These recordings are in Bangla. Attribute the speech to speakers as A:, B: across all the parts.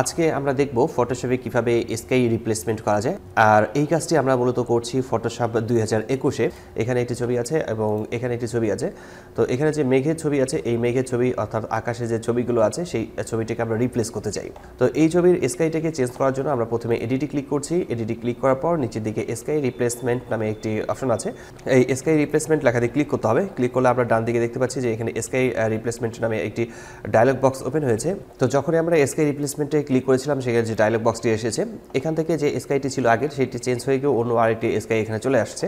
A: আজকে আমরা দেখব ফটোশপে কিভাবে স্কাই রিপ্লেসমেন্ট করা যায়। আর এই কাজটি আমরা মূলত করছি ফটোশপ 2021-এ। এখানে একটি ছবি আছে এবং এখানে একটি ছবি আছে। তো এখানে যে মেঘের ছবি আছে, এই মেঘের ছবি অর্থাৎ আকাশে যে ছবিগুলো আছে সেই ছবিটাকে আমরা রিপ্লেস করতে চাই। তো এই ছবির স্কাইটাকে চেঞ্জ করার জন্য আমরা প্রথমে এডিটে ক্লিক করছি। এডিটে ক্লিক করার পর নিচের দিকে স্কাই রিপ্লেসমেন্ট নামে একটি অপশন আছে। এই স্কাই রিপ্লেসমেন্ট লেখাতে ক্লিক করতে হবে। ক্লিক করলে আমরা ডান দিকে দেখতে পাচ্ছি যে এখানে স্কাই রিপ্লেসমেন্ট নামে একটি ডায়লগ বক্স ওপেন হয়েছে। তো যখনই আমরা স্কাই রিপ্লেসমেন্টে ক্লিক করেছিলাম সেখানে যে ডায়লগ বক্সটি এসেছে, এখান থেকে যে স্কাইটি ছিল আগের সেটি চেঞ্জ হয়ে গিয়ে অন্য আরেকটি স্কাই এখানে চলে আসছে।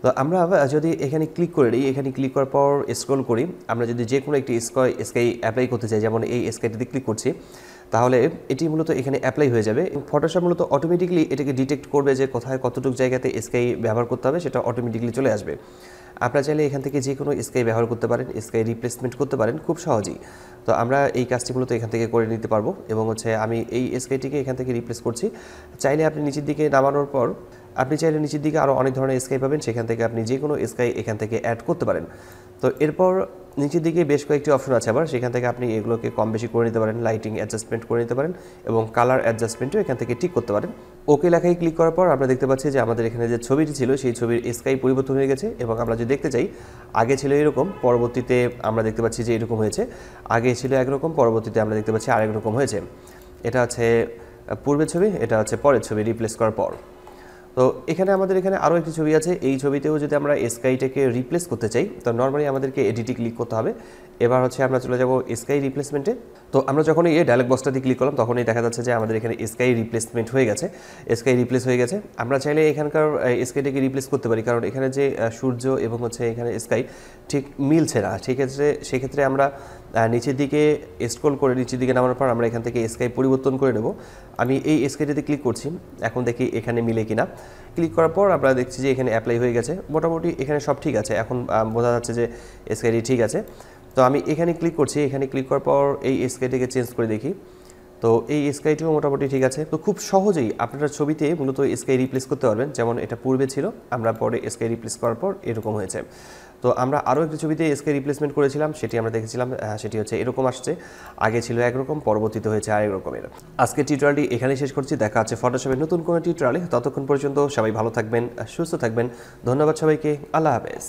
A: তো আমরা যদি এখানে ক্লিক করে দিই, এখানে ক্লিক করার পর স্ক্রল করি, আমরা যদি যে কোনো একটি স্কাই অ্যাপ্লাই করতে চাই, যেমন এই স্কাইটিতে ক্লিক করছি, তাহলে এটি মূলত এখানে অ্যাপ্লাই হয়ে যাবে। ফটোশপ মূলত অটোমেটিকলি এটাকে ডিটেক্ট করবে যে কোথায় কতটুকু জায়গাতে স্কাই ব্যবহার করতে হবে, সেটা অটোমেটিকলি চলে আসবে। আপনারা চাইলে এখান থেকে যে কোনো স্কাই ব্যবহার করতে পারেন, স্কাই রিপ্লেসমেন্ট করতে পারেন খুব সহজেই। তো আমরা এই কাজটি মূলত এখান থেকে করে নিতে পারবো এবং আমি এই স্কাইটিকে এখান থেকে রিপ্লেস করছি। চাইলে আপনি নিচের দিকে নামানোর পর আপনি চাইলে নিচের দিকে আরও অনেক ধরনের স্কাই পাবেন, সেখান থেকে আপনি যে কোনো স্কাই এখান থেকে অ্যাড করতে পারেন। তো এরপর নিচের দিকে বেশ কয়েকটি অপশন আছে আবার, সেখান থেকে আপনি এগুলোকে কম বেশি করে নিতে পারেন, লাইটিং অ্যাডজাস্টমেন্ট করে নিতে পারেন এবং কালার অ্যাডজাস্টমেন্টও এখান থেকে ঠিক করতে পারেন। ওকে লেখায় ক্লিক করার পর আমরা দেখতে পাচ্ছি যে আমাদের এখানে যে ছবিটি ছিল সেই ছবির স্কাই পরিবর্তন হয়ে গেছে এবং আমরা যদি দেখতে চাই আগে ছিল এরকম, পরবর্তীতে আমরা দেখতে পাচ্ছি যে এরকম হয়েছে। আগে ছিল একরকম, পরবর্তীতে আমরা দেখতে পাচ্ছি আরেক রকম হয়েছে। এটা হচ্ছে পূর্বের ছবি, এটা হচ্ছে পরের ছবি রিপ্লেস করার পর। তো আমাদের এখানে আরও একটি ছবি আছে। এই ছবিতেও যদি আমরা স্কাইটাকে রিপ্লেস করতে চাই তো নর্মালি আমাদেরকে এডিটে ক্লিক করতে হবে। এবার আমরা চলে যাব স্কাই রিপ্লেসমেন্টে। তো আমরা যখন এই ডায়লগ বক্সটাতে ক্লিক করলাম তখনই দেখা যাচ্ছে যে আমাদের এখানে স্কাই রিপ্লেসমেন্ট হয়ে গেছে, স্কাই রিপ্লেস হয়ে গেছে। আমরা চাইলে এখানকার স্কাইটাকে রিপ্লেস করতে পারি, কারণ এখানে যে সূর্য এবং এখানে স্কাই ঠিক মিলছে না। সেক্ষেত্রে আমরা নিচের দিকে স্ক্রল করে নিচের দিকে নামানোর পর আমরা এখান থেকে স্কাই পরিবর্তন করে নেব। আমি এই স্কাইটাতে ক্লিক করছি, এখন দেখি এখানে মিলে কিনা। ক্লিক করার পর আমরা দেখছি যে এখানে অ্যাপ্লাই হয়ে গেছে, মোটামুটি এখানে সব ঠিক আছে। এখন বোঝা যাচ্ছে যে স্কাইটি ঠিক আছে। তো আমি এখানে ক্লিক করছি, এখানে ক্লিক করার পর এই স্কাইটিকে চেঞ্জ করে দেখি। তো এই স্কাইটিও মোটামুটি ঠিক আছে। তো খুব সহজেই আপনারা ছবিতে মূলত স্কাই রিপ্লেস করতে পারবেন, যেমন এটা পূর্বে ছিল, আমরা পরে স্কাই রিপ্লেস করার পর এরকম হয়েছে। তো আমরা আরও একটি ছবিতে স্কাই রিপ্লেসমেন্ট করেছিলাম, সেটি আমরা দেখেছিলাম, সেটি হচ্ছে এরকম আসছে। আগে ছিল একরকম, পরবর্তীতে হয়েছে আরেক রকমের। আজকে টিউটোরিয়ালটি এখানেই শেষ করছি। দেখা আছে ফটোশপের নতুন কোনো টিউটোরিয়ালে। ততক্ষণ পর্যন্ত সবাই ভালো থাকবেন, সুস্থ থাকবেন। ধন্যবাদ সবাইকে। আল্লাহ হাফেজ।